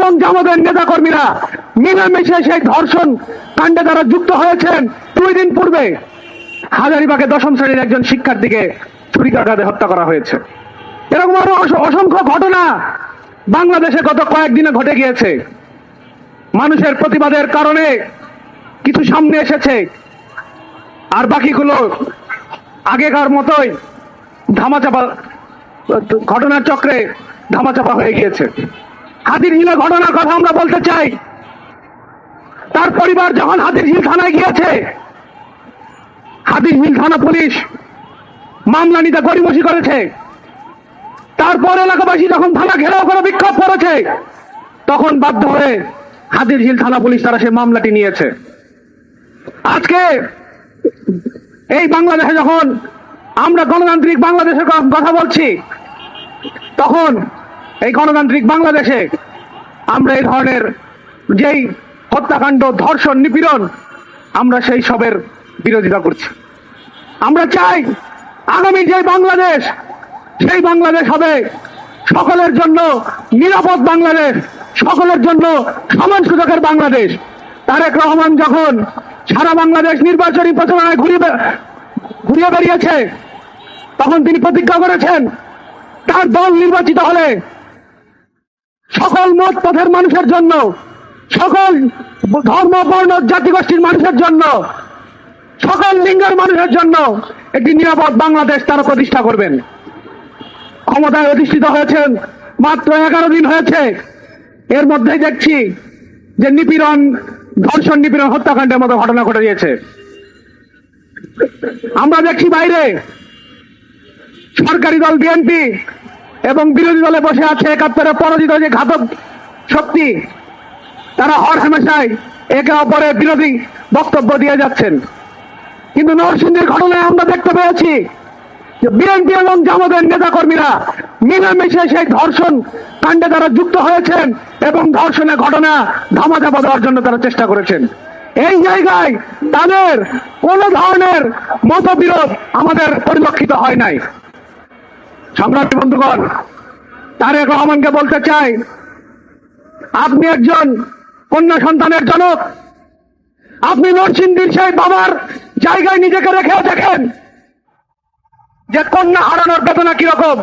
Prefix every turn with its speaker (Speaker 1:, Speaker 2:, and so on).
Speaker 1: এবং জামাতের নেতা কর্মীরা মিলেমিশে সেই ধর্ষণ কাণ্ডে তারা যুক্ত হয়েছেন। 2 দিন পূর্বে হাজারীবাগে 10ম শ্রেণীর একজন শিক্ষার্থীকে ছুরিকাঘাতে হত্যা করা হয়েছে। এরকম আরো অসংখ্য ঘটনা বাংলাদেশে গত কয়েকদিনে ঘটে গিয়েছে। মানুষের প্রতিবাদের কারণে কিছু সামনে এসেছে, আর বাকিগুলো আগেকার মতোই ধামাচাপা, ঘটনার চক্রে ধামাচাপা হয়ে গিয়েছে। হাতিরঝিলের ঘটনার কথা আমরা বলতে চাই। তার পরিবার যখন হাতিরঝিল থানায় গিয়েছে, হাতিরঝিল থানা পুলিশ মামলা নিতে গড়িমসি করেছে। তারপর এলাকাবাসী যখন থানা ঘেরাও করে বিক্ষোভ করেছে, তখন বাধ্য হয়ে হাতিরঝিল থানা পুলিশ তারা সেই মামলাটি নিয়েছে। আজকে এই বাংলাদেশে যখন আমরা গণতান্ত্রিক বাংলাদেশের কথা বলছি, তখন এই গণতান্ত্রিক বাংলাদেশে আমরা এই ধরনের যেই হত্যাকাণ্ড, ধর্ষণ, নিপীড়ন, আমরা সেই সবের বিরোধিতা করছি। আমরা চাই আগামী যে বাংলাদেশ, সেই বাংলাদেশ হবে সকলের জন্য নিরাপদ বাংলাদেশ, সকলের জন্য সমান সুযোগের বাংলাদেশ। তারেক রহমান যখন সারা বাংলাদেশ নির্বাচনী প্রচারণায় ঘুরিয়ে বেরিয়েছে, তখন তিনি প্রতিজ্ঞা করেছেন তার দল নির্বাচিত হলে সকল মত পথের মানুষের জন্য, সকল ধর্ম, বর্ণ, জাতিগোষ্ঠীর মানুষের জন্য, সকল লিঙ্গের মানুষের জন্য একটি নিরাপদ বাংলাদেশ তারা প্রতিষ্ঠা করবেন। ক্ষমতায় অধিষ্ঠিত হয়েছেন মাত্র 11 দিন হয়েছে। এর মধ্যে দেখছি যে নিপীড়ন, ধর্ষণ, নিপীড়ন, হত্যাকাণ্ডের মতো ঘটনা ঘটে গিয়েছে। আমরা দেখছি বাইরে সরকারি দল বিএনপি এবং বিরোধী দলে বসে আছে 71-এ পরাজিত যে ঘাতক শক্তি, তারা হর হামেশায় একে অপরের বিরোধী বক্তব্য দিয়ে যাচ্ছেন। কিন্তু নরসিংদীর ঘটনায় আমরা দেখতে পেয়েছি যে বিএনপি এবং জামাতের নেতা কর্মীরা মিলেমিশে সেই ধর্ষণ কাণ্ডে তারা যুক্ত হয়েছেন এবং ধর্ষণের ঘটনা ধামাচাপা দেওয়ার জন্য তারা চেষ্টা করেছেন। এই জায়গায় তাদের কোন ধরনের মতবিরোধ আমাদের পরিলক্ষিত হয় নাই। সংগ্রামী বন্ধুগণ, তারেক রহমানকে বলতে চাই, আপনি একজন কন্যা সন্তানের জনক। আপনি নরসিংদীর সেই বাবার জায়গায় নিজেকে রেখে দেখেন যে কন্যা হারানোর বেদনা কিরকম।